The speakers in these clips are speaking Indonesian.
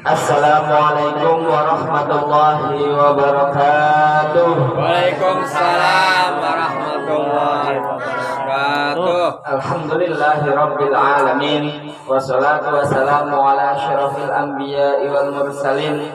Assalamualaikum warahmatullahi wabarakatuh. Waalaikumsalam warahmatullahi wabarakatuh. Alhamdulillahirabbil alamin wassalatu wassalamu ala asyrafil anbiya'i wal mursalin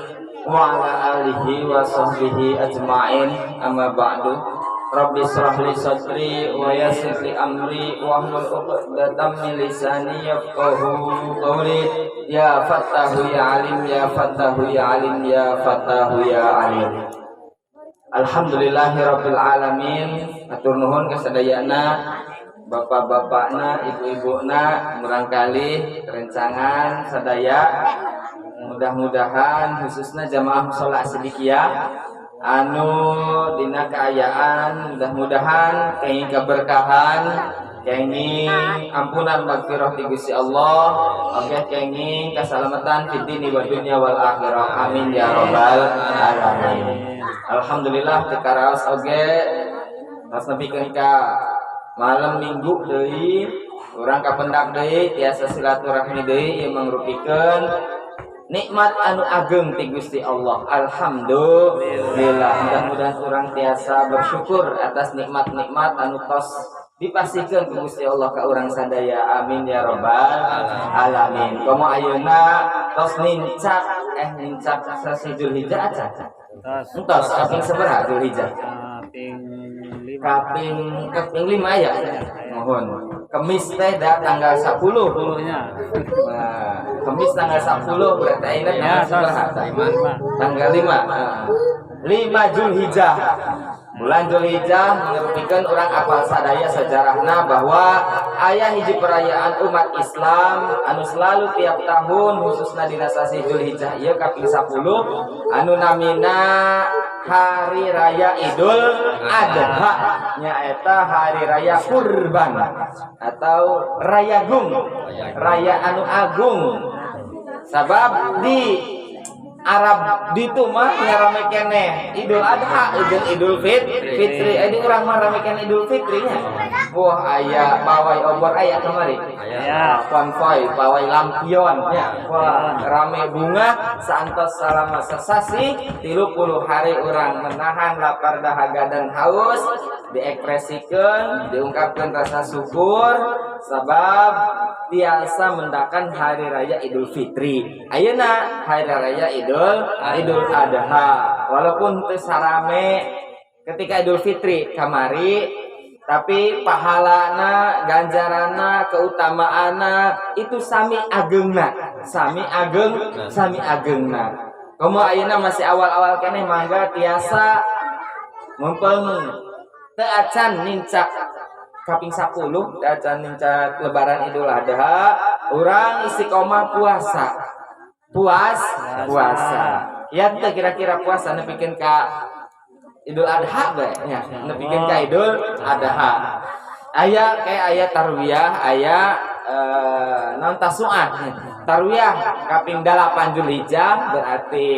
wa ala alihi wa sahbihi ajma'in. Amma ba'du. Rabbi shrah li sadri wa yassir li amri wa hlul 'uqdatam min lisani yafqahu qawli. Ya Fattahu ya Alim, ya Fattahu ya Alim, ya Fattahu ya Alim. Alhamdulillahirabbil alamin. Atur nuhun kasadayana bapak-bapakna, ibu-ibuna, murangkali rencangan sadaya. Mudah-mudahan khususnya jamaah mushola sedikit anu dina kaayaan, mudah-mudahan kenging keberkahan, kenging ampunan magfirah ti Gusti Allah, oke kenging kasalamatan fid dini wa dunya wal akhirah. Amin ya rabbal alamin. Alhamdulillah teu karaos oge tos nepikeun ka malam Minggu deui urang kapendak deui tiasa silaturahmi deui ieu mangrupikeun nikmat anu ageng ti Gusti Allah. Alhamdulillah. Mudah-mudahan orang tiasa bersyukur atas nikmat-nikmat anu tos dipasikeun ku Gusti Allah ka urang sadaya. Amin ya rabbal alamin. Komo ayeuna tos nincak sasi Zulhijjah aca. Entos kaping sabaraha Zulhijjah? Kaping 5 ya. Mohon. Kemis teh da tanggal 10-nya. Nah, Kemis tanggal 10 berarti ayeuna tanggal 5. 5 Zulhijjah. Bulan Zulhijjah mengertikan orang apal sadaya sejarahna bahwa aya hiji perayaan umat Islam anu selalu tiap tahun khususna dina sasi Zulhijjah ieu kaping 10 anu namina Hari Raya Idul Adha, nyaeta hari raya kurban atau raya gung, raya anu agung. Sabab di Arab ditu mah ngarame keneh Idul Adha jeung Idul Fitri. Ini urang mah rame keneh Idul Fitri nya. Wah aya pawai obor aya kemari. Aya konvoy pawai lampion nya. Wah rame bunga saantos salama sasasi 30 hari urang menahan lapar dahaga dan haus, diekspresikan, diungkapkan rasa syukur sabab tiasa mendakan hari raya Idul Fitri. Ayeuna hari raya Idul Adha. Walaupun teu sarame ketika Idul Fitri kamari, tapi pahalana, ganjarana, keutamaana itu sami ageungna. Sami ageungna. Komo ayeuna masih awal-awal keneh mangga tiasa mumpung teu acan nincak kaping 10 acan nincak lebaran Idul Adha, urang istiqomah puasa. Ya teh kira-kira puasa nepikeun ka Idul Adha bae nya, nepikeun ka Idul Adha. Aya tarwiyah, aya naon tasuah. Tarwiyah kaping 8 Zulhijjah berarti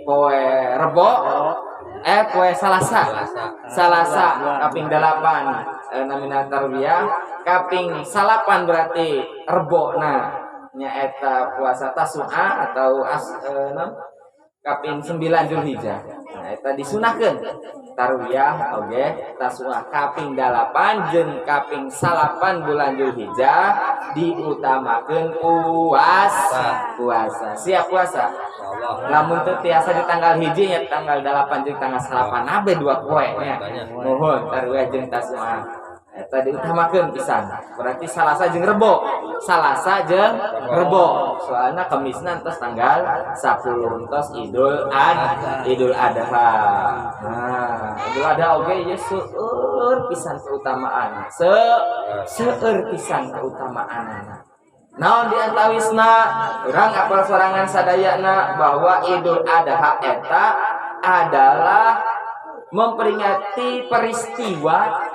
poe Rebo. Poe Salasa kaping 8 namina tarwiyah, kaping 8 berarti Rebona nyaeta puasa Tasu'a atau kaping 9 Zulhijjah. Nah eta disunahkeun tarwiyah oge Tasu'a kaping 8 jeung kaping 8 bulan Zulhijjah diutamakeun puasa. Siap puasa. Lamun teu tiasa di tanggal 1 nya tanggal 8 jeung tanggal 8 abe 2 poe nya. Mohon tarwiyah jeung Tasu'a. Eta diutamakeun pisan. Berarti Salasa jeung Rebo. Soalna Kemisna entos tanggal 10 entos Idul Adha. Nah, Idul Adha oge ye seueur pisan keutamaan. Seueur pisan keutamaanna. Naon diantawisna urang apal sorangan sadayana bahwa Idul Adha eta adalah memperingati peristiwa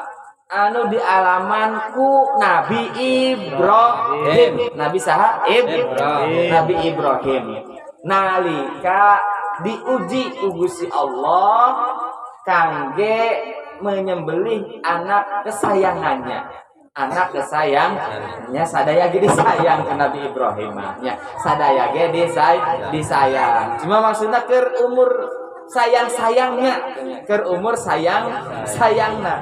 anu dialaman ku Nabi Ibrahim. Nabi saha? Nabi Ibrahim. Nalika diuji ku Gusti Allah kangge menyembelih anak kesayangannya. anak kesayangnya sadaya ge disayang ke Nabi Ibrahim nya sadaya ge disayang cuma maksudna keur umur sayang-sayangnya keur umur sayangna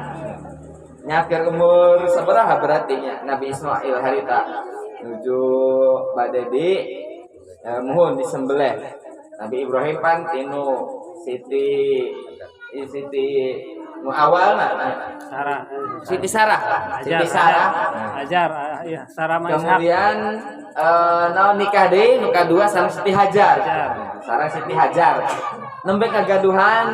nya keur umur sabaraha berarti nya Nabi Ismail harita nuju bade di muhun disembelih Nabi Ibrahim pan tinu Siti awalna Siti Sarah iya Sarah kemudian naon nikah deui nu kadua sareng Siti Hajar sareng Siti Hajar nembe kagaduhan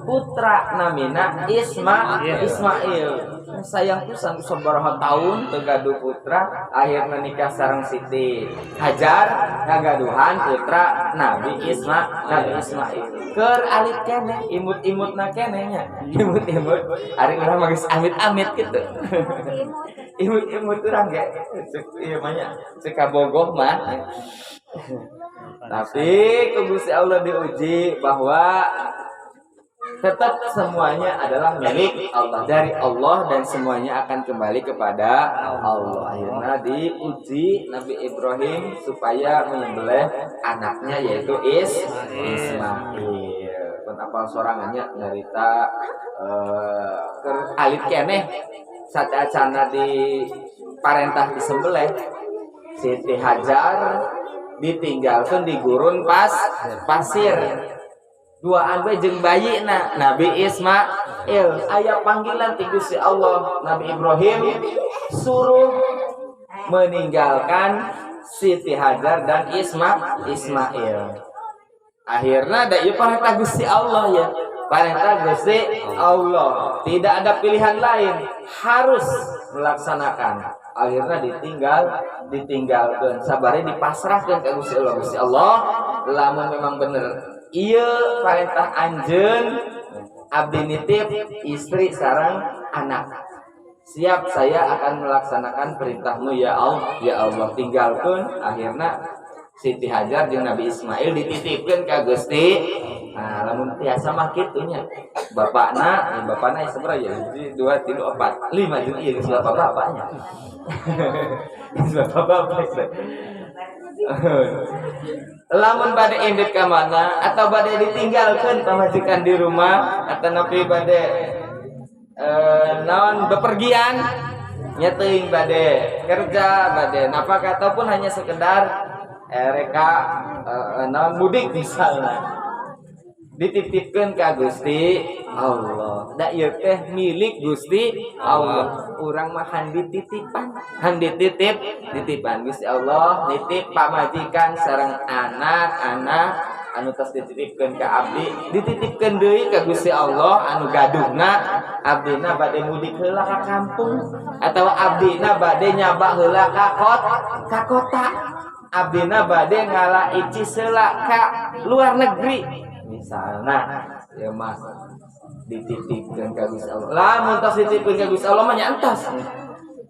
putra namina Ismail sayang pisan sabaraha taun teu gaduh putra akhirna nikah sareng Siti Hajar kagaduhan putra Nabi Ismail keur alit keneh imut-imutna keneh nya imut-imut ari urang mah geus amit-amit kitu imut-imut urang ge ieu mah nya cekabogoh mah tapi ku Gusti Allah diuji bahwa tetap semuanya adalah milik Allah dari Allah dan semuanya akan kembali kepada Allah. Akhirnya diuji Nabi Ibrahim supaya menyembelih anaknya yaitu Ismail. Kenapa sorangannya nyarita alit keneh satacana di parentah disembelih Siti Hajar ditinggalkan di gurun pasir. Duaan we jeung bayina Nabi Ismail aya panggilan ti Gusti Allah Nabi Ibrahim suruh meninggalkan Siti Hajar dan Ismail. Akhirnya da ieu perintah Gusti Allah ya. Perintah Gusti Allah. Tidak ada pilihan lain, harus melaksanakan. Akhirnya ditinggalkan sabari dipasrahkan ke Gusti Allah. Gusti Allah lamun memang bener ieu perintah anjeun abdi nitip istri sareng anak. Siap saya akan melaksanakan perintahmu ya Allah. Tinggalkeun akhirna Siti Hajar jeung Nabi Ismail dititipkeun ka Gusti. Nah, lamun tiasa mah kitu nya. Bapakna sabaraha ya? 1 2 3 4 5 jeung ieu geus bapaknya. Bapak. Lamun bade indit ka mana atau bade ditinggalkeun pamajikan di rumah atau napi bade naon bepergian nya teuing bade kerja bade nafkah ataupun hanya sekedar reka naon mudik misalnya dititipkeun ka Gusti Allah. Da ieu teh milik Gusti Allah. Urang mah han dititipan, han dititipan Gusti Allah nitip pamajikan sareng anak-anak anu tos dititipkeun ka abdi, dititipkeun deui ka Gusti Allah anu gaduhna abdina bade mudik heula ka kampung atawa abdina bade nyaba heula ka kota. Abdina bade ngalaicih heula ka luar negeri. Misalnya ya mas dititipkan ke Gusti Allah. Lamun tos dititipkeun ka Gusti Allah mah nyantos.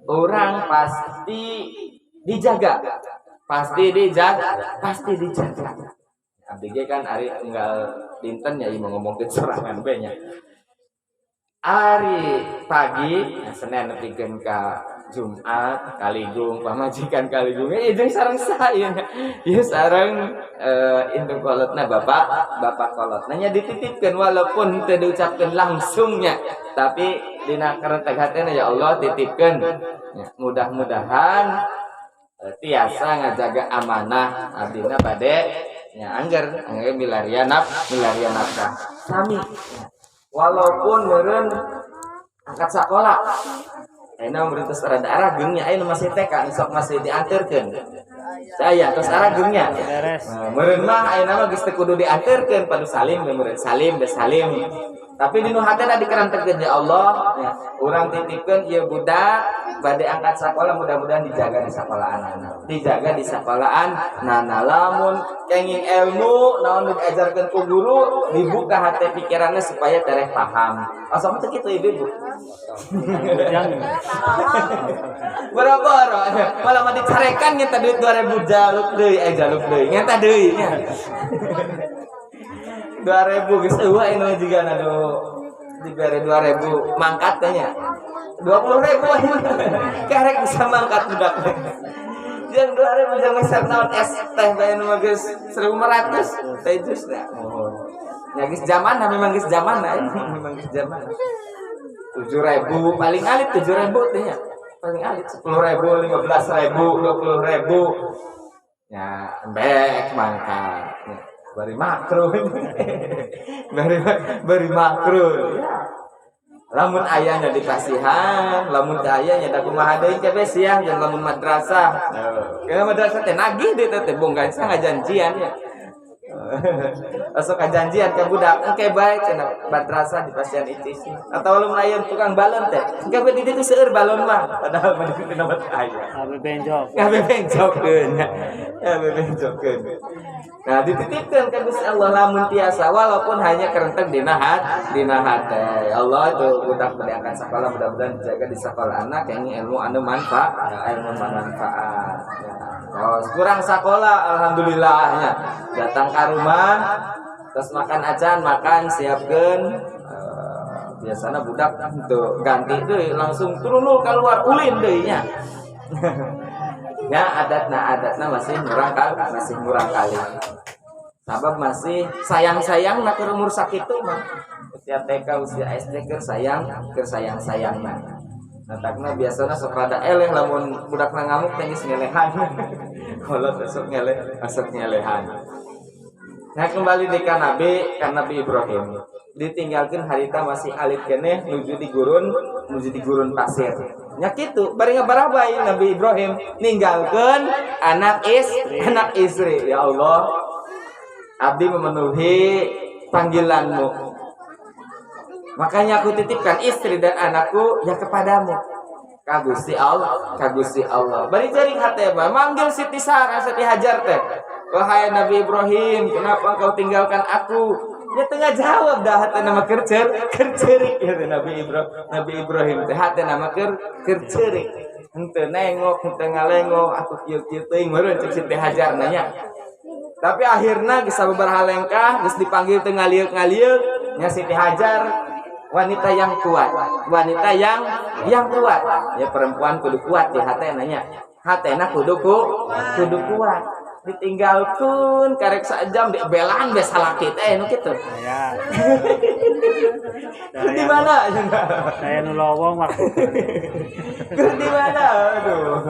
Orang pasti dijaga. Abdi ge kan ari tinggal dinten ya ieu ngomongkeun sorangan we nya. Ari pagi Senin nepikeun ka Jumat Kaligung pamajikan Kaligung jeung sareng saya ieu sareng induk kolotna bapak kolotna nya dititipkeun walaupun teu diucapkeun langsungnya tapi dina kareteg hatena ya Allah titipkeun ya, mudah-mudahan tiasa ngajaga amanah abdina bade nya angger milarian nafkah sami walaupun meureun angkat sekolah ayeuna meureun tos rada arageungnya ayeuna masih TK sok masih dianterkeun saya tos arageungnya meureun mah ayeuna mah geus teu kudu dianterkeun padu salim meureun salim tapi dinu hatena dikerantekeun ya Allah ya, urang titipkeun ieu budak bade angkat sekolah mudah-mudahan dijaga di sekolahan lamun kenging ilmu naon diajarkeun ku guru dibuka hati pikiranna supaya tereh paham asa teh kitu ibu boro-boro malah mah dicarekan nya duit 2000 jaluk deui nya deui nya 2000 geus eueuh anu jiga aduh dibere 2000 mangkat teh nya 20.000 karek bisa mangkat budak. Yang 2.000 jangan meser naon es teh bae nu geus 1.500 teh jus dah. Ya geus zaman memang geus zaman memang geus zaman. 7.000 paling alit 7.000 teh nya. Paling alit 10.000, 15.000, 20.000. Ya, bek mangkat. Bari makruh. bari makruh. Ya. Lamun ayahnya dikasihan, lamun ayahnya da kumaha deui ke siang jeung lamun madrasah. Ke madrasah teh nagih deui teh bonggan sa ngajanjian ya. Asok kajanjian ke budak engke bae cenah madrasah di pasien itis. Atau lamun aya tukang balon teh, engke bae di ditu seueur balon mah padahal mah di tempat aya. Abi benjok. Kabeh benjokkeun. Kabeh benjokkeun. Nah, dititipkan ke Gusti Allah lamun tiasa walaupun hanya kerentek dina hate. Allah itu budak berangkat sekolah mudah-mudahan jaga di sekolah anak yang ilmu anu manfaat. Nah, kurang sekolah alhamdulillahnya. Datang ke rumah terus makan acan, makan siapkeun biasanya budak tuh ganti deui langsung turunul keluar ulin deui nya. Ya adatna masih murang kali. Sabab masih sayang nak umur sakitu mah. Usia TK, usia SD keur sayang-sayangna. Natakna biasana sok rada eleh lamun budakna ngamuk teh geus ngelehan. Kolot sok ngelehan. Nah kembali di kan Nabi Ibrahim. Ditinggalkan harita masih alit keneh nuju di gurun pasir. Nya kitu bari ngabarabai Nabi Ibrahim ninggalkeun anak istri. Ya Allah, abdi memenuhi panggilanmu. Makanya aku titipkan istri dan anakku ya kepadamu. Kagusti Allah. Bari jaring hate mah manggil Siti Sarah, Siti Hajar teh. Wahai Nabi Ibrahim, kenapa engkau tinggalkan aku? Ya tengah jawab dah hati nama kercerik ya Nabi Ibrahim teh hati nama kercerik henteu nengok henteu ngalengok aku kieu teuing meureun cek Siti Hajar nanya. Tapi akhirna geus sababaraha lengkah geus dipanggil teu ngalieuh nya Siti Hajar wanita yang kuat ya perempuan kudu kuat di hatena nya hatena kudu kuat ditinggalkeun karek sajam di belaan be salaki teh nu kitu. Ya. Di mana? Saya nu lowong waktu. Di mana? Aduh.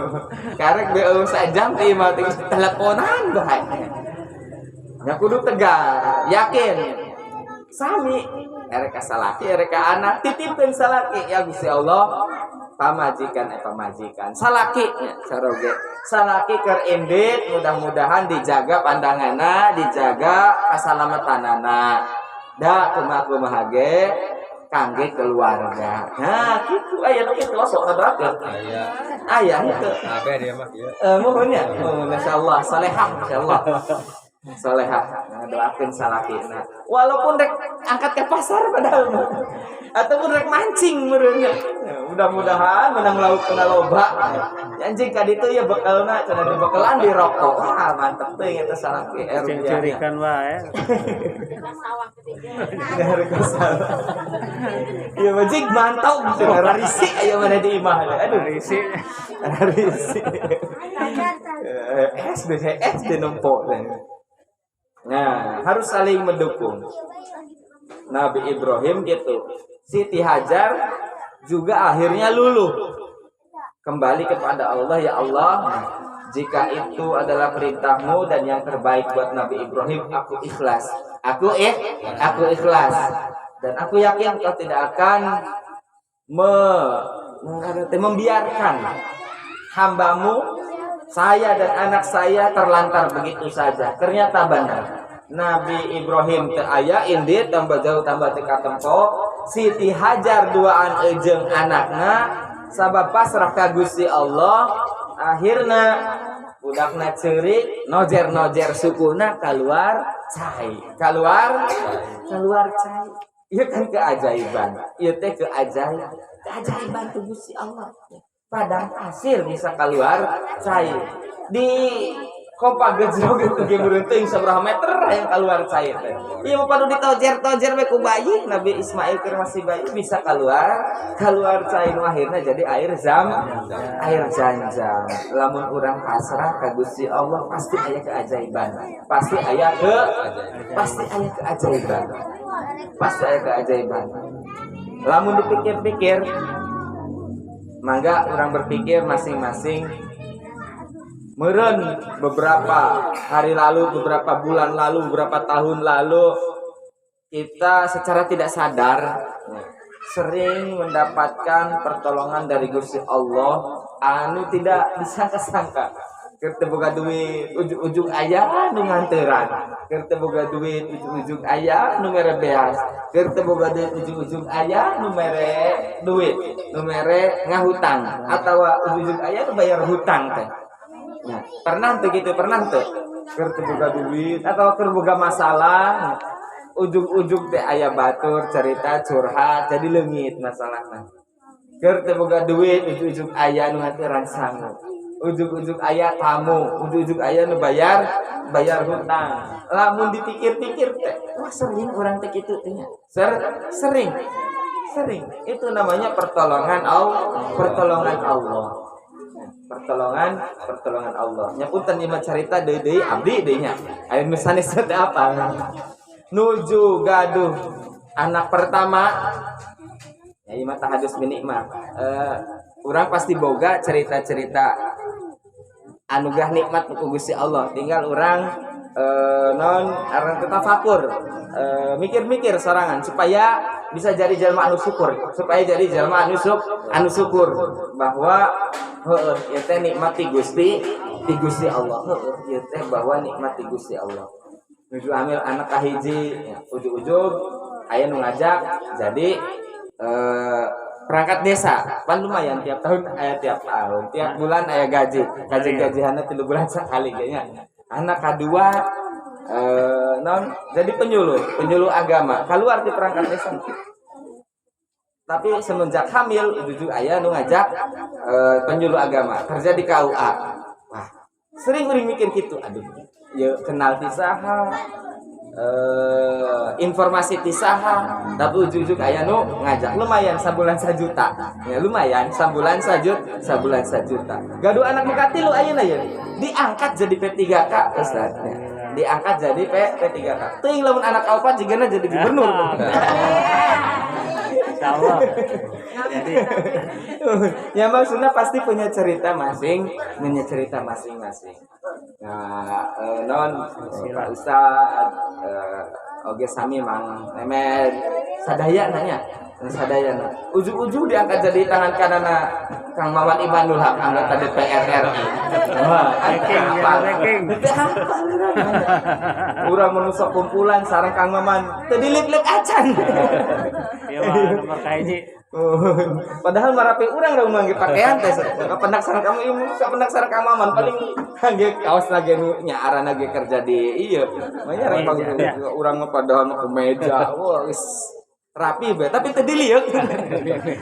Karek be sajam teh mah teh teleponan bae. Nya kudu tegar, yakin. Sami karek salaki, karek anak titipkeun salaki ya Gusti Allah. Pamajikan salaki saroge salaki keur indit mudah-mudahan dijaga pandanganna dijaga kasalamatanana da kumaha ge kangge keluarga. Nah kitu aya nu kitu sok ngadakeun aya henteu kabeh dia mah kieu mohon ya masyaallah salehah doakeun salakina walaupun rek angkat ke pasar padahal ataupun rek mancing meureunnya. Mudah-mudahan menang lauk kena loba. Anjing ka ditu ya bekalna cenah dibekalan di rokok. Wah, mantep teuing eta salaki curikan wae. Ka sawah. Ieu mah jig mantau cenah rarisi aya mana di imah. Aduh risi. SD nempok. Nah, harus saling mendukung. Nabi Ibrahim gitu. Siti Hajar juga akhirnya luluh kembali kepada Allah. Ya Allah, jika itu adalah perintahmu dan yang terbaik buat Nabi Ibrahim, aku ikhlas. Aku ikhlas. Dan aku yakin kau tidak akan membiarkan hambamu, saya dan anak saya terlantar begitu saja. Ternyata benar. Nabi Ibrahim teu aya indit tambah jauh tambah teu katempo. Siti Hajar duaan ejeung anakna sabab pasrah ka Gusti Allah. Akhirna budakna ceurik nojer sukuna keluar cai. Ieu kan keajaiban. Ieu teh keajaiban tu Gusti Allah. Padang pasir bisa keluar cai. Di kompak gejrog itu ge beruntung sabaraha meter yang keluar cair teh. Ieu padu ditojer-tojer we ku bayi Nabi Ismail keur masih bayi bisa keluar cair akhirnya jadi air Zam-Zam. Lamun urang pasrah ka Gusti Allah pasti aya keajaiban. Pasti aya keajaiban. Lamun dipikir-pikir mangga orang berpikir masing-masing meureun beberapa hari lalu, beberapa bulan lalu, beberapa tahun lalu kita secara tidak sadar sering mendapatkan pertolongan dari Gusti Allah anu tidak disangka-sangka. Keur teu boga duit ujug-ujug aya nu nganteuran, keur teu boga duit ujug-ujug aya nu mere beas, keur teu boga duit ujug-ujug aya nu mere duit, nu mere ngahutang atawa ujug-ujug aya nu bayar hutang teh. Nah, pernah teu kitu, pernah teu? Keur teu boga duit atawa keur boga masalah, ujug-ujug teh aya batur cerita curhat jadi leungit masalahna. Keur teu boga duit ujug-ujug aya nu nganteuran sangu. Ujug-ujug aya tamu, ujug-ujug aya nu bayar hutang. Lamun dipikir-pikir teh, wah sering orang teh kitu teh nya. Sering. Itu namanya pertolongan Allah. Pertolongan Allah. Nya punten ieu carita deui abdi deui nya. Aya nu sanes teh apa? Nuju gaduh anak pertama. Ya ieu mah tahadus minikmah. Urang pasti boga cerita-cerita anugerah nikmat ku Gusti Allah. Tinggal urang tafakur, mikir-mikir sorangan supaya bisa jadi jalma anu syukur, anu syukur bahwa ieu teh nikmat ti Gusti Allah. Ieu teh bahwa nikmat ti Gusti Allah. Nuju hamil anak kahiji, ujug-ujug aya nu ngajak jadi perangkat desa, pan lumayan tiap bulan aya gajihanna 3 bulan sekali kayaknya. Anak kedua jadi penyuluh agama keluar di perangkat desa. Tapi semenjak hamil ujug aya nu ngajak penyuluh agama kerja di KUA. Wah, sering mikir gitu, aduh, ya kenal ti saha, informasi ti saha, tapi ujug-ujug aya nu ngajak lumayan sabulan 1 juta. Ya lumayan sabulan 1 juta. Gaduh anak nu katilu ayeuna ya diangkat jadi P3K Ustaz. Ya, diangkat jadi P3K. Teuing lamun anak kaopat jigana jadi gubernur. Insyaallah. Jadi ya maksudnya pasti punya cerita masing-masing. Nah, Pak Ustaz oge sami Mang Memed sadaya nanya. Ujug-ujug diangkat jadi tangan kanana Kang Maman Imanul Haq anggota DPR RI. Wah, ranking. Urang menusuk kumpulan sareng Kang Maman teu dilip-lip acan. Ieu mah nomor kahiji. Padahal marape urang da mangge pakaian teh kapendak sareng kamu ieu kapendak sareng Kang Maman paling kangge kaos lagi nu nyaaran lagi kerja di ieu. Manya rek urang mah padahal mah kemeja. Wah, geus rapi be tapi teu diliuk.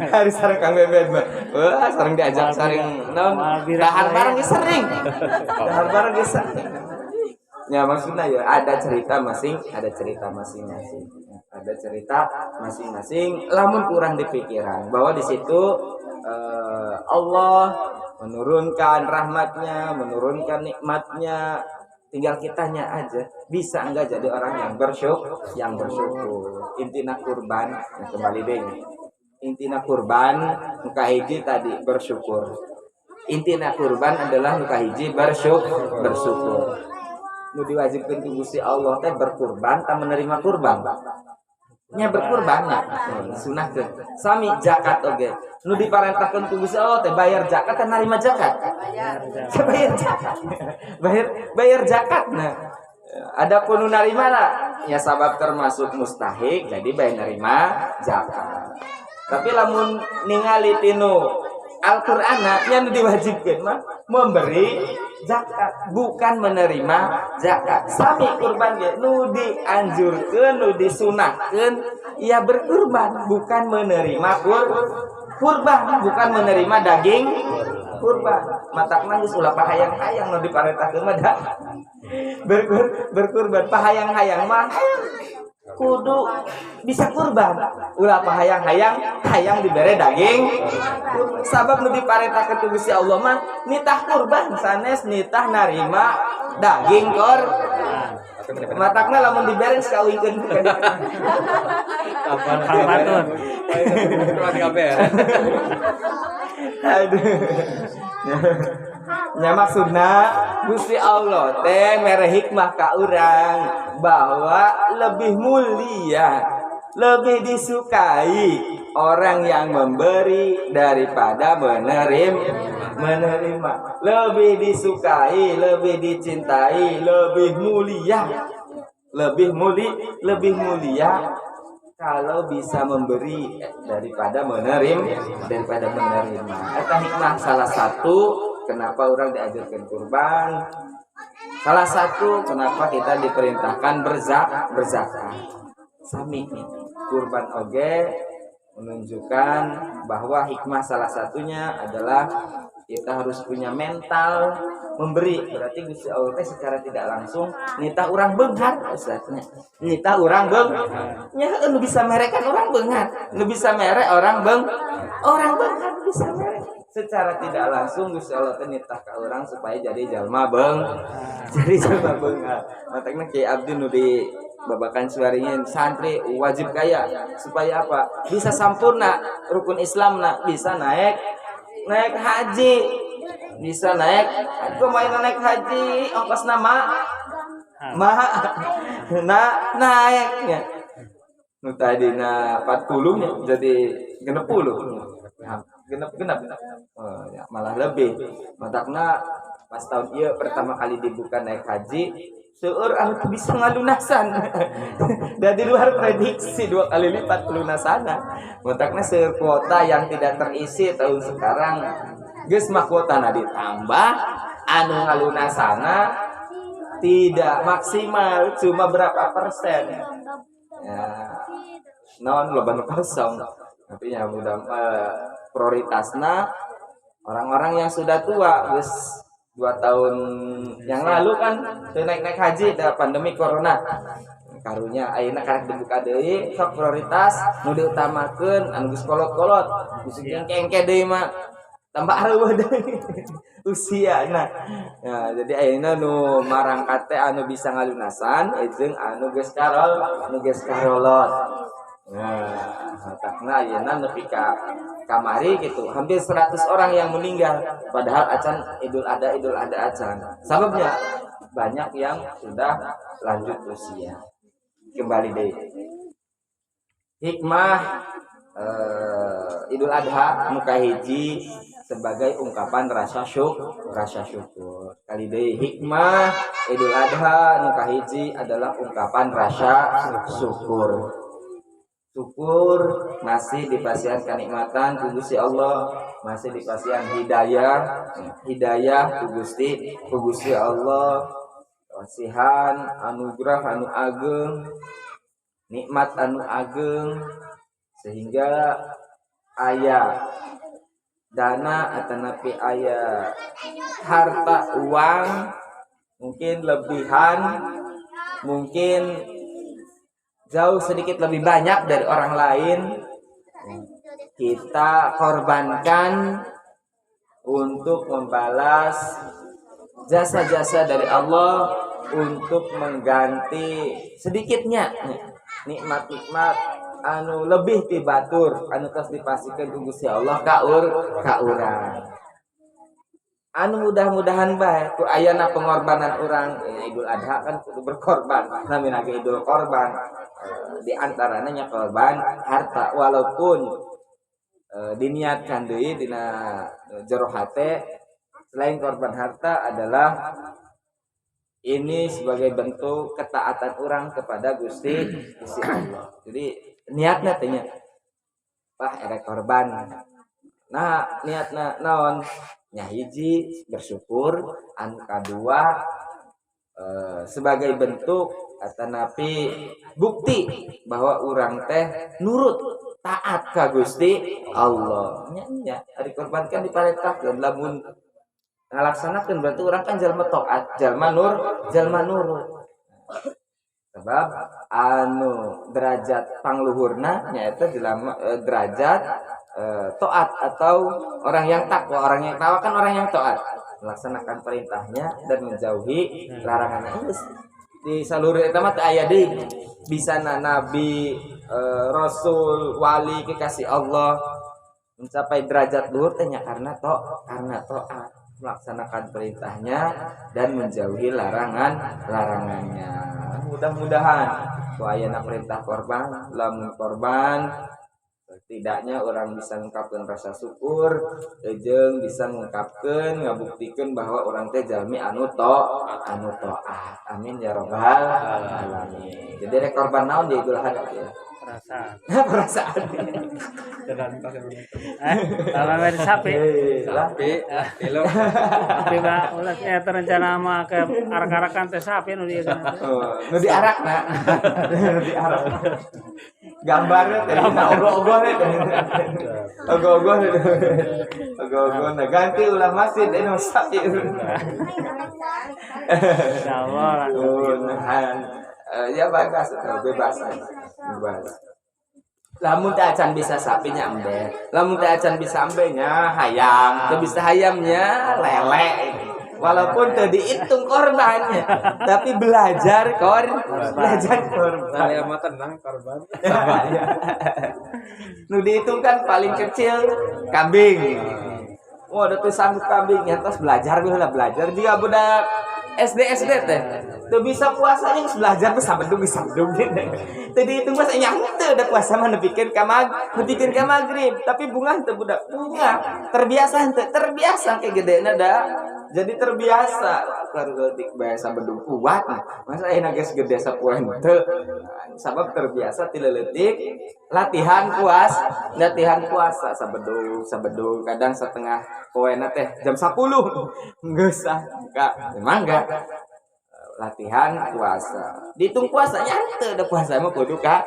Hari sareng Kang Bebed mah. Wah, sareng diajak sareng naon dahar bareng ge sering. Ya maksudnya ya ada cerita masing-masing. Lamun kurang dipikiran bahwa di situ Allah menurunkan rahmatnya, menurunkan nikmatnya. Tinggal kitanya aja bisa enggak jadi orang yang bersyukur. Intina kurban, kembali deh. Intina kurban muka hiji tadi bersyukur. Intina kurban adalah muka hiji bersyukur. Nu diwajibkeun ku Gusti Allah teh berkurban tak menerima kurban. Nya berkurban nya sunahkeun. Sami zakat oge. Nu diparentahkeun ku Gusti Allah teh bayar zakat teh narima zakat. Bayar zakat nah. Adapun nu narimana ya sabab termasuk mustahik jadi bayar narima zakat. Tapi lamun ningali tinu Al-Qur'ana nya diwajibkeun mah memberi zakat bukan menerima zakat. Sami kurban ge nu dianjurkeun nu disunahkeun ia berkurban bukan menerima kurban bukan menerima daging kurban. matakna geus ulah pahayang-hayang nu diparentakeun mah da berkurban pahayang-hayang mah kudu bisa kurban ulah pahayang-hayang hayang dibere daging sabab nu diparentakeun ku Gusti Allah mah nitah kurban sanes nitah narima daging matakna lamun dibere sakawikeun kapan tuh aduh nya maksudna Gusti Allah teh mere hikmah ka urang bahwa lebih mulia lebih disukai orang yang memberi daripada menerima lebih disukai lebih dicintai lebih mulia kalau bisa memberi daripada menerima eta hikmah salah satu kenapa orang diajarkan kurban salah satu kenapa kita diperintahkan berzakat sami kurban oge menunjukkan bahwa hikmah salah satunya adalah kita harus punya mental memberi berarti Gusti Allah secara tidak langsung nitah urang beunghar ustaznya nitah urang beunghar nya nu bisa merekan orang beunghar nu bisa mere orang beunghar bisa mere secara tidak langsung Gusti Allah teh nitah ka urang supaya jadi jalma beunghar matakna Kiai Abdi nu di babakan suarinya santri wajib kaya supaya apa bisa sampurna rukun Islamna bisa naik haji bisa naik haji ongkos nama naiknya nu tadina 40 nya jadi 60 genep ya, malah lebih matakna pas tahun ieu pertama kali dibuka naik haji seueur anu bisa ngalunasan dan di luar prediksi 2 kali lipat pelunasana matakna seueur kuota yang tidak terisi tahun sekarang geus mah kuotana ditambah anu ngalunasana tidak maksimal cuma berapa persen ya naon loba nu kosong tapi ya mudah prioritasna orang-orang yang sudah tua geus 2 tahun yang lalu kan naik haji ada pandemi corona karunya ayeuna karek dibuka deui sok prioritas nu diutamakeun anu geus kolot-kolot geus kengke deui mah tambah areueuh deui usiana ya jadi ayeuna nu marangkat teh anu bisa ngalunasan jeung anu geus karolot nah takna ayeuna nepi ka kamari gitu hampir 100 orang yang meninggal padahal acan Idul Adha acan sababnya banyak yang sudah lanjut usia kembali deh hikmah Idul Adha muka hiji sebagai ungkapan rasa syukur kali deh hikmah Idul Adha muka hiji adalah ungkapan rasa syukur masih dipasihan kenikmatan ku Gusti Allah masih dipasihan hidayah ku Gusti Allah wasihan anugerah anu ageng nikmat anu ageng sehingga aya dana atanapi aya harta uang mungkin lebihan mungkin jauh sedikit lebih banyak dari orang lain kita korbankan untuk membalas jasa-jasa dari Allah untuk mengganti sedikitnya nikmat-nikmat anu lebih tibatur anu tos dipasikeun ku Gusti Allah ka urang anu mudah-mudahan bae ku ayana pengorbanan urang Idul Adha kan kudu berkorban namina ge idul korban di antaranya korban harta walaupun diniatkan deui dina jero hate selain korban harta adalah ini sebagai bentuk ketaatan orang kepada Gusti Allah. Jadi niatna teh nya erek korban. Nah, niatna naon? Nya hiji bersyukur, anu kadua sebagai bentuk atanapi bukti bahwa orang teh nurut taat ka Gusti Allah. Nya ari korbankan diparentakeun lamun ngalaksanakeun berarti urang kan jalma taat, jalma nurut. Sebab anu derajat pangluhurna nyaeta jelema derajat taat atau orang yang takwa. Orang yang takwa kan orang yang taat, melaksanakan perintahnya dan menjauhi larangannya. Di saluran eta mah teu aya deui bisana nabi, rasul, wali, kekasih Allah mencapai derajat luhur teh nya karena taat, melaksanakan perintahnya dan menjauhi larangannya. Mudah-mudahan ayana perintah korban, lamun korban setidaknya orang bisa mengungkapkan rasa syukur, jeung bisa mengungkapkan ngabuktikeun bahwa orang teh jalmi anu taat. Amin ya rabbal alamin. Jadi rek korban naon di Idul Adha ya? Perasaan. Kalau dari sapi. Kilo. Tapi Pak, ulah terencana mah ke arak-arakan teh sapi nu dieu kan. Nu diarakna. Nu diarak. Gambarnya teh ogo-ogo teh. Ogo-ogo nah ganti ulah masjid anu sapi. Insyaallah. Ya bebas. Lamun teh acan bisa sapinya embe, lamun teh acan bisa embenya hayam, teu bisa hayamnya lele. Walaupun teu dihitung korbannya, tapi belajar korban. Saya mah tenang korban. Nu dihitung kan paling kecil kambing. Oh, ada tuh sanggup kambing, nyantos belajar belajar jika budak SD teh. Tuh bisa puasanya belajar tuh sabedung gitu. Tadi itu masa nyangte udah puasa mah nepikeun ka magrib, tapi bunga teu budak bunga. Terbiasa kayak gedena da. Jadi terbiasa kareutik bae sabedung kuat. Masa ayeuna geus gede sapoe teu. Sabab terbiasa ti leutik latihan puasa sabedung kadang setengah poena teh jam 10. Geus memang enggak latihan puasa. Dihitung puasanya teu da puasa mah kudu ka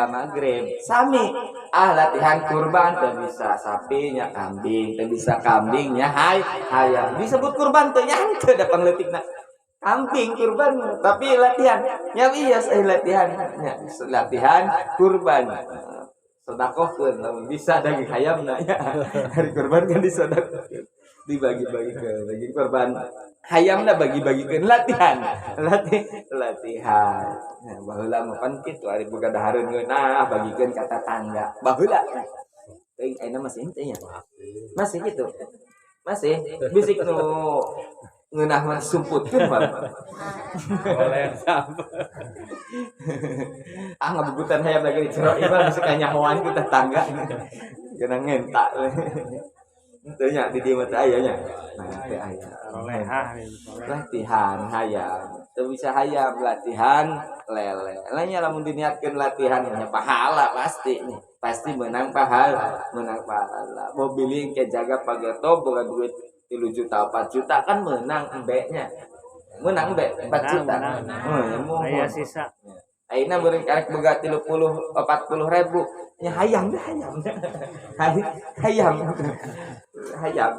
magrib. Sami latihan kurban teu bisa sapi nya kambing, teu bisa kambing nya hayam. Disebut kurban teu nya teu da pangleutikna. Kambing kurban tapi latihan. Ya iya latihan. Ya, latihan kurban. Sedekahkeun lamun bisa daging hayamna nya. Hari kurban kan disedekahkeun. Dibagi-bagi ke daging kurban hayamna bagi-bagikeun latihan. Nah, baheula mah pan kitu ari boga dahareun ngeunah bagikeun ka tetangga. Baheula. Teuing ayeuna masih henteu nya. Masih gitu. Masih bisik nu ngeunah mah sumputkeun mah. Boleh sampai. Ngabubutan hayam lagi dicero ieu masih kanyahoan ku tetangga. Geuna ngentak. Teu nya di dieu mah teu aya nya. Nah, teu aya. Latihan hayam. Teu bisa hayam latihan lele. Lainnya lamun diniatkeun latihan nya pahala pasti nih. Pasti menang pahala. Mobil ke jaga pageto boga duit 3 juta 4 juta kan menang embeknya. Menang embe 4 juta. Aya sisa. Ayeuna beureung karek boga 30 40 ribu. Nya hayam. Hayam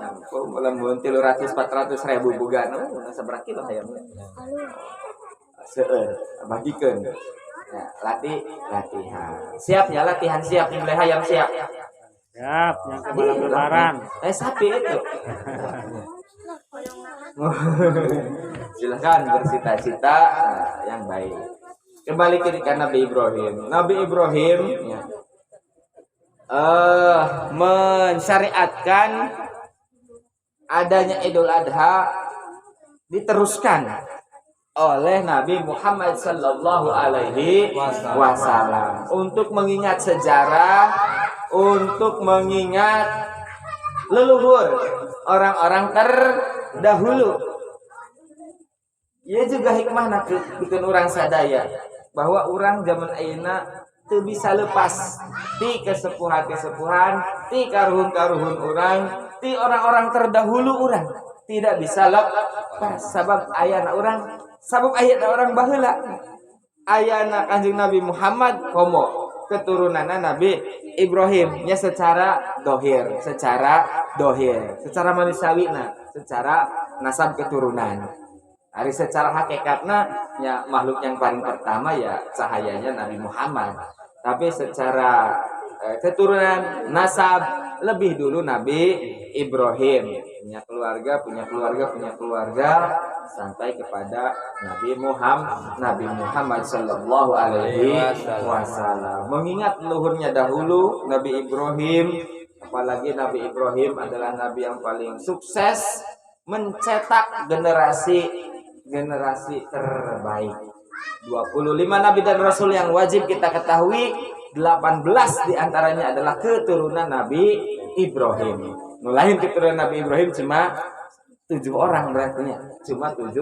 lamun 300 400 ribu boga sabaraha kilo hayamnya. Seueur bagikeun. Ya, latihan. Siap ya latihan siap nyembelih hayam siap. Siap, yang ke malam lebaran. Sapi itu. Silakan bersita-cita yang baik. Kembali ke Nabi Ibrahim. Nabi Ibrahim ya, mensyariatkan adanya Idul Adha diteruskan oleh Nabi Muhammad sallallahu alaihi wasallam untuk mengingat sejarah, untuk mengingat leluhur orang-orang terdahulu. Ia juga hikmah nak bikin orang sadaya bahwa orang zaman ayeuna teu bisa lepas ti kesepuhan-kesepuhan, ti karuhun-karuhun orang, ti orang-orang terdahulu orang tidak bisa lepas sabab ayana orang baheula. Ayana Kanjeng Nabi Muhammad komo keturunanna Nabi Ibrahim nya secara dohir, secara manusiawina. secara nasab keturunan. Hari secara hakikatnya ya makhluk yang paling pertama ya cahayanya Nabi Muhammad. Tapi secara keturunan nasab lebih dulu Nabi Ibrahim. Punya keluarga sampai kepada Nabi Muhammad sallallahu alaihi wasallam. Mengingat leluhurnya dahulu Nabi Ibrahim, apalagi Nabi Ibrahim adalah nabi yang paling sukses mencetak generasi terbaik. 25 nabi dan rasul yang wajib kita ketahui, 18 diantaranya adalah keturunan Nabi Ibrahim. Nulahin keturunan Nabi Ibrahim cuma 7 orang berarti ya. Cuma 7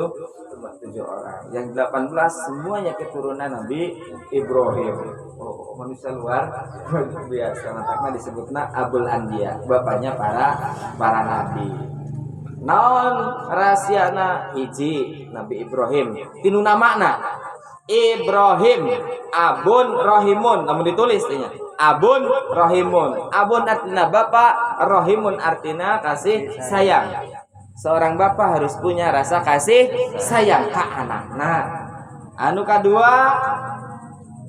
orang. Yang 18 semuanya keturunan Nabi Ibrahim. Oh, manusia luar biasa. Makanya disebutnya Abul Anbiya, bapaknya para nabi. Naon rahasiana hiji Nabi Ibrahim. Tinu namana Ibrahim Abun Rahimun, namun ditulis nya Abun Rahimun. Abun artinya bapak, Rahimun artinya kasih sayang. Seorang bapak harus punya rasa kasih sayang ke anaknya. Anu kedua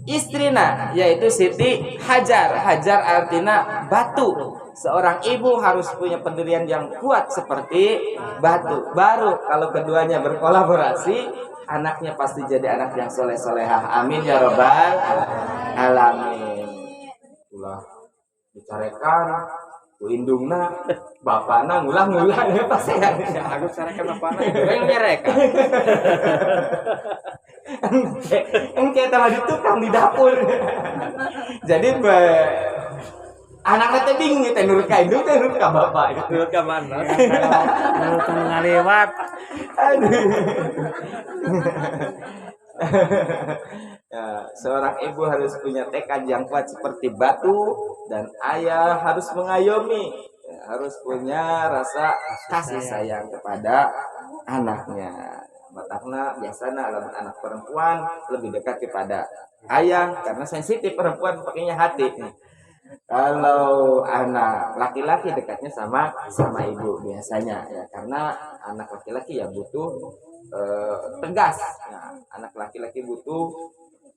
istrina yaitu Siti Hajar. Hajar artinya batu. Seorang ibu harus punya pendirian yang kuat seperti batu. Baru kalau keduanya berkolaborasi, anaknya pasti jadi anak yang soleh-solehah. Amin ya robbal alamin. Ulah dicarekan ku indungna bapana ngulang-ngulang ya pasti ya. Aku carekan bapana yang nyerekan. Engke tama di tukang di dapur. Jadi anaknya teh bingung teh nurut ka indung teh nurut ka bapak. Nurut ka mana? Kalau tengah ngalewat. Ya, seorang ibu harus punya tekad yang kuat seperti batu dan ayah harus mengayomi, ya, harus punya rasa kasih sayang kepada anaknya. Matakna biasanya anak perempuan lebih dekat kepada ayah karena sensitif, perempuan pakainya hati. Kalau anak laki-laki dekatnya sama ibu biasanya ya, karena anak laki-laki ya butuh tegas. Nah, anak laki-laki butuh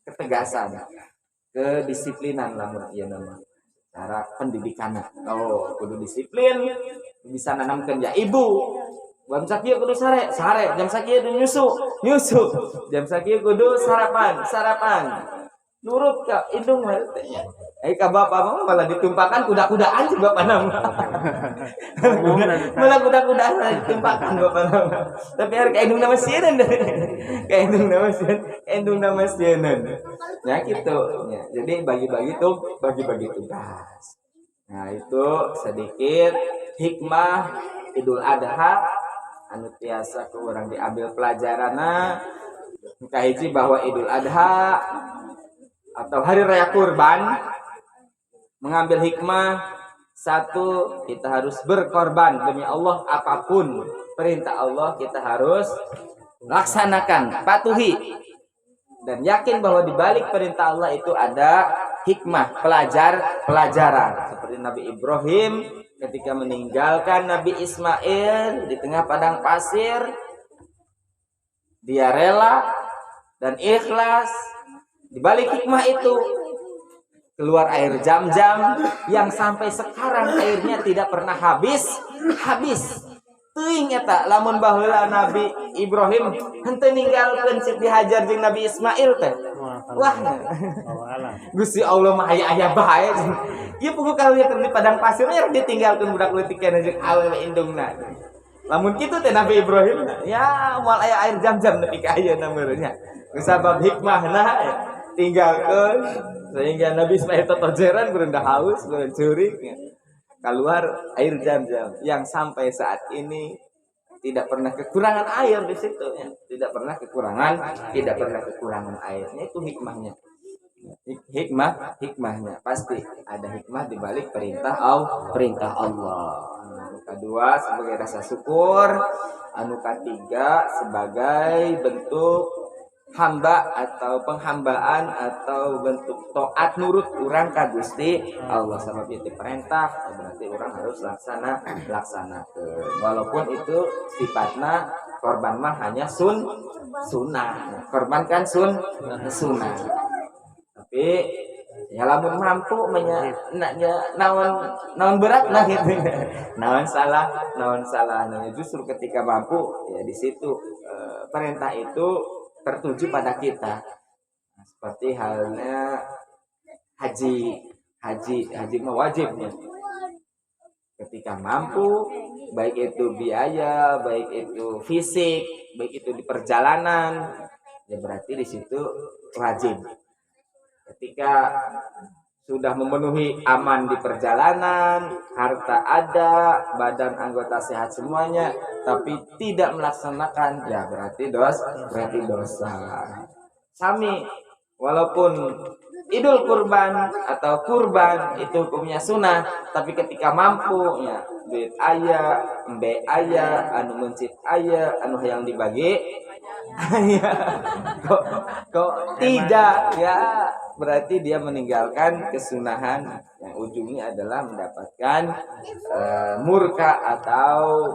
ketegasan, kedisiplinan lamun ieu nama. Cara pendidikan. Oh, kudu disiplin, bisa nanamkeun ya ibu. Jam sakieu kudu sare, jam sakieu kudu nyusu. Jam sakieu kudu sarapan. Nurut ka indung mah teh nya. Ka bapak mah malah ditumpakan kuda-kudaan jeung bapak nama. Malah kuda-kudaan ditumpakan bapak nama. Tapi harus ka indung nama sieun deh. Ka indung nama sieun. Ya gitu ya. Jadi bagi-bagi tugas. Nah, itu sedikit hikmah Idul Adha anu tiasa ku urang diambil pelajaranna. Kahiji bahwa Idul Adha atau hari raya kurban mengambil hikmah, satu, kita harus berkorban demi Allah. Apapun perintah Allah kita harus laksanakan, patuhi, dan yakin bahwa di balik perintah Allah itu ada hikmah, pelajaran. Seperti Nabi Ibrahim ketika meninggalkan Nabi Ismail di tengah padang pasir, dia rela dan ikhlas. Di balik hikmah itu keluar air Zam-Zam yang sampai sekarang airnya tidak pernah habis. Teuing eta lamun baheula Nabi Ibrahim henteu ninggalkeun Siti Hajar jeung Nabi Ismail teh. Wah. Gusti Allah mah aya bae. Ieu puguh kaluya keur di padang pasir nya ditinggalkeun budak leutik kana jeung awewe indungna. Lamun kitu teh Nabi Ibrahim ya moal aya air Zam-Zam nepi ka ayeuna meureunnya. Kusabab hikmahna tinggalkeun sehingga Nabi Ismail totojeran berendah haus, berencurik keluar air Zam-Zam yang sampai saat ini tidak pernah kekurangan air di situ ya. Tidak pernah kekurangan airnya. Itu hikmahnya. Hikmahnya pasti ada hikmah di balik perintah Allah. Anu kedua sebagai rasa syukur, anu ketiga sebagai bentuk hamba atau penghambaan atau bentuk taat nurut orang ka Gusti Allah sabab itu perintah berarti orang harus laksanakan walaupun itu sifatnya korban mah hanya sunnah korban kan sunnah tapi ya lamun mampu naon berat nah gitu naon salah nah justru ketika mampu ya di situ perintah itu tertuju pada kita seperti halnya haji mah wajib ya. Ketika mampu baik itu biaya baik itu fisik baik itu di perjalanan ya berarti di situ wajib. Ketika sudah memenuhi aman di perjalanan, harta ada, badan anggota sehat semuanya, tapi tidak melaksanakan, ya berarti dosa. Sami, walaupun idul kurban atau kurban itu hukumnya sunnah, tapi ketika mampu, ya duit ayah, embe ayah, anu mencit ayah, anu yang dibagi, kok tidak ya berarti dia meninggalkan kesunahan yang ujungnya adalah mendapatkan murka atau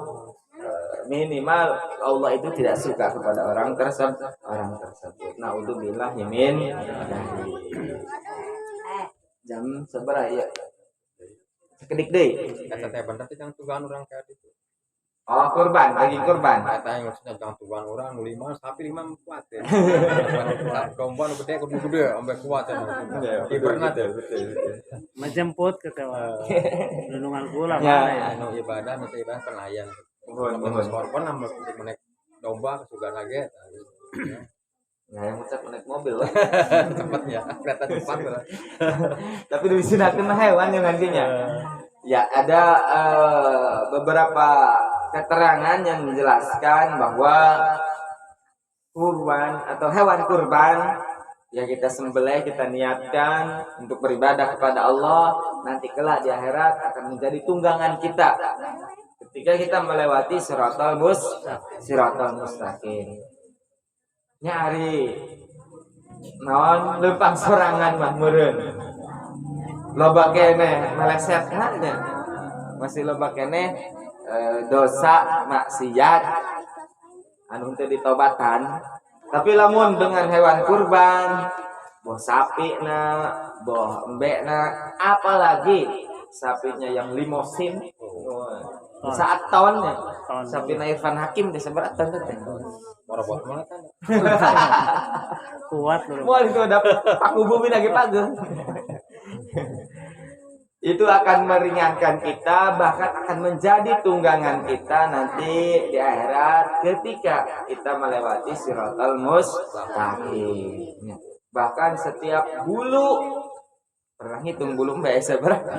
minimal Allah itu tidak suka kepada orang tersebut. Naudzubillah min jam seberapa ya? Sekedik deh. Kata teh bener teh jangan tugan orang kayak itu. Oh kurban, bagi kurban. Kata yang maksudnya jangan tugan orang 5 sapi 5 kuat ya. Domba nu gede kudu gede sampai kuat ya. Pernah tuh. Menjemput ke tewa. Lindungan kula Ya, mana ya. Anu ibadah nanti ibadah pelayan. Mohon. Korban nambah menek domba kesugan lagi. Nah, yang muncak naik mobil. Cepat ya, kereta cepat lah. Tapi disunatkan hewan yang nantinya. Ya, ada beberapa keterangan yang menjelaskan bahwa kurban atau hewan kurban yang kita sembelih, kita niatkan untuk beribadah kepada Allah, nanti kelak di akhirat akan menjadi tunggangan kita ketika kita melewati siratal mustaqim. Nyari naon leumpang sorangan mah meureun. Loba kene meleset hanya masih loba kene dosa maksiat anu teu ditobatan. Tapi lamun dengan hewan kurban, boh sapi na, boh embe na, apalagi sapinya yang limosin, saat tahunnya, sapi na Irfan Hakim diseberat tahun teh. Morobot mana kan? Kuat dulu. Mau itu dapat paku bumi lagi pageng. Itu akan meringankan kita, bahkan akan menjadi tunggangan kita nanti di akhirat ketika kita melewati siratal mustaqim. Bahkan setiap bulu, pernah hitung bulu mbak seberapa?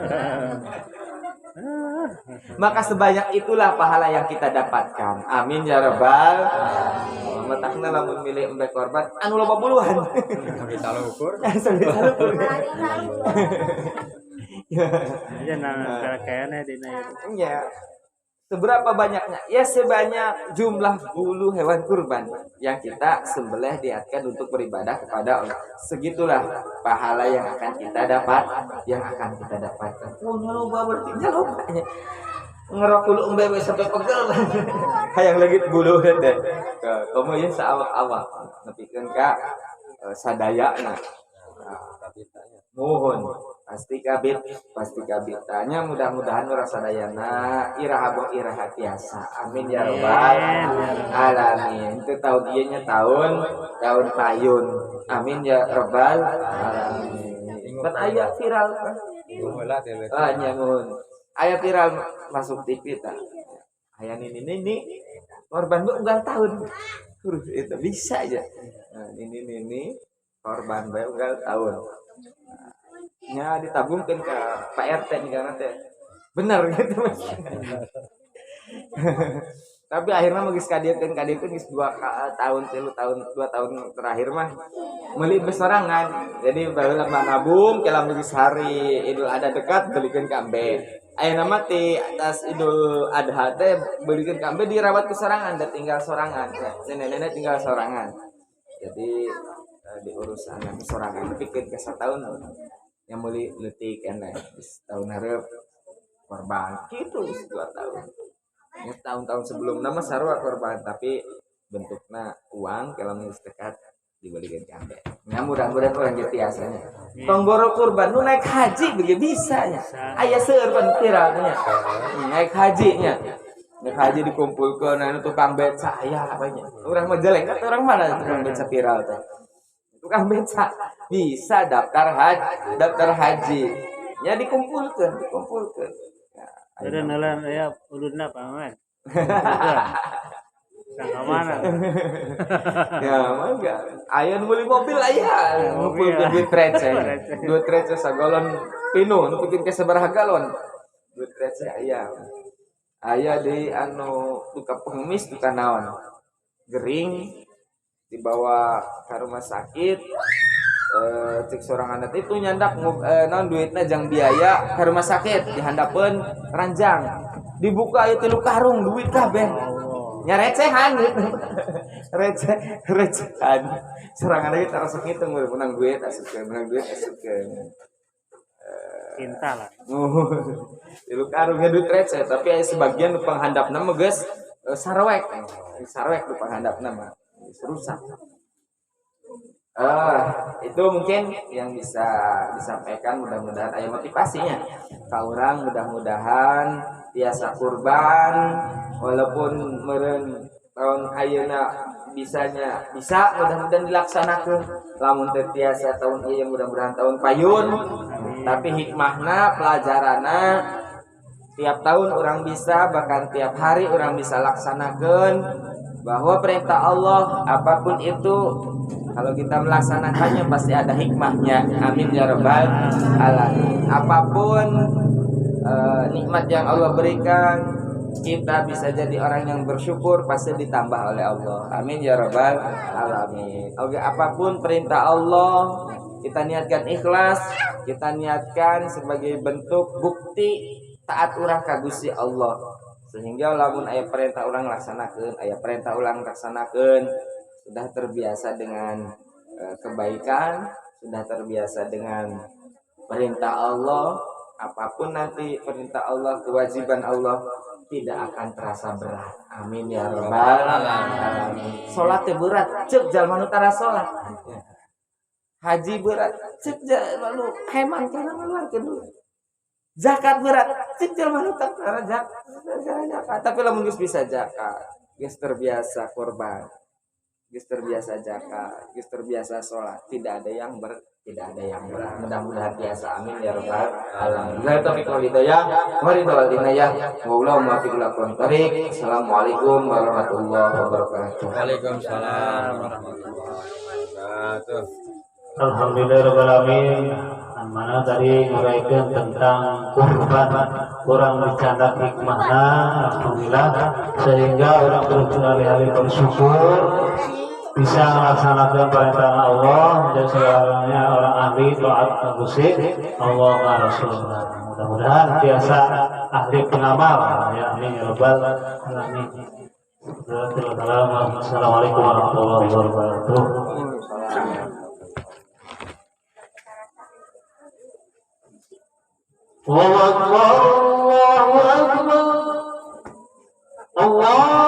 Maka sebanyak itulah pahala yang kita dapatkan. Amin ya rabbal. Matakna lamun milih embek korban anu loba buluhan. Kita ukur. Aja nang kayaknya di Ya. Seberapa banyaknya? Ya sebanyak jumlah bulu hewan kurban yang kita sembelih diatkan untuk beribadah kepada Allah. Segitulah pahala yang akan kita dapatkan. Oh, nyoba berarti nyoba. Ngerok dulu embe sampai pegel. Hayang lagi bulu teh. Kamu ya saawak-awak nepikeun ka sadayana. Mohon pasti kabit tanya mudah-mudahan rasa dayana iraha tiasa amin ya rabbal alamin. Itu tahun ieu tahun payun amin ya rabbal alamin. Kan aya viral kan nyamun aya viral masuk TV ta aya ini korban unggal tahun itu bisa aja ini korban unggal tahun nya ditabungkan ke Pak RT nih karena teh bener gitu mas. Tapi akhirnya magis kadieun geus 2 tahun terakhir mah meuli besorangan. Jadi baheula mah nabung kelam geus hari Idul Adha dekat beulikeun ka embe. Ayeuna mah ti atas Idul Adha teh beulikeun ka embe dirawat ke sorangan da tinggal sorangan. Nenek-nenek tinggal sorangan. jadi diurus anak sorangan pikir ke setahun yang mulai letik enak tahun harap korban gitu 2 tahun ya, tahun-tahun sebelum nama sarua korban tapi bentuknya uang kalau dekat dibalikin kambe ya mudah-mudahan orang jadi biasanya tonggoro kurban nu naik haji begitu bisanya ayah seueur pentiranya naik hajinya naik haji dikumpulkan nah tukang beca ya apanya orang mah jelek kan orang mana tukang beca viral teh tukang beca bisa daftar haji ya dikumpulkan ya, Ada nelan ya ulunna paman. Sangka mana? ya mangga aya nu meuli mobil aya ngumpulkeun duit receh duit receh sagalon pinu nu bikin ke sabaraha galon duit receh aya di anu tukang pengemis tukang naon gering dibawa ke rumah sakit cek seorang anak itu nyandak non duitnya jang biaya ke rumah sakit dihandapeun ranjang dibuka itu lu karung duit kabeh nya recehan gitu recehan serangan lagi terus itu menang duit asukeun Cinta lah. lu karungnya duit receh tapi sebagian penghandapna mah geus sarwek du penghandapna mah rusak. Itu mungkin yang bisa disampaikan mudah-mudahan aya motivasinya ka urang mudah-mudahan biasa kurban walaupun meureun tahun ayeuna bisa mudah-mudahan dilaksanakeun lamun teu tiasa tahun ieu mudah-mudahan tahun payun tapi hikmahna pelajaranna tiap tahun orang bisa bahkan tiap hari orang bisa laksanakeun bahwa perintah Allah apapun itu kalau kita melaksanakannya pasti ada hikmahnya. Amin ya rabbal alamin. Apapun nikmat yang Allah berikan, kita bisa jadi orang yang bersyukur pasti ditambah oleh Allah. Amin ya rabbal alamin. Oke, apapun perintah Allah, kita niatkan ikhlas, kita niatkan sebagai bentuk bukti taat urang ka Gusti Allah. Sehingga lamun aya perintah urang laksanakeun, aya perintah urang laksanakeun, sudah terbiasa dengan kebaikan, sudah terbiasa dengan perintah Allah, apapun nanti perintah Allah, kewajiban Allah tidak akan terasa berat. Amin ya rabbal alamin. Salat teh berat, ceuk jalma nu tara salat. Haji berat, ceuk jalma nu heman kana ngeluarkeun duit. Zakat berat, ceuk jalma nu tara zakat. Tapi lamun geus bisa zakat, geus terbiasa korban, geus terbiasa zakat, geus terbiasa sholat, tidak ada yang berat. Mudah-mudahan biasa. Amin ya rabbal alamin. Bila taufiq wal hidayah, waridul inayah, wallahu muwaffiq ila aqwamit thoriq. Assalamualaikum warahmatullahi wabarakatuh. Waalaikumsalam warahmatullahi wabarakatuh. Alhamdulillahirabbil alamin. Mana tadi nguraikan tentang kurban kurang bercanda hikmahna alhamdulillah sehingga orang berkali-kali bersyukur bisa melaksanakan perintah Allah dan segalanya orang ahli taat musik Allah wa Rasulullah. Mudah-mudahan biasa ahli pengamal ya amin ya rabbal alamin. Assalamualaikum warahmatullahi wabarakatuh. Allahu akbar, Allahu akbar, Allah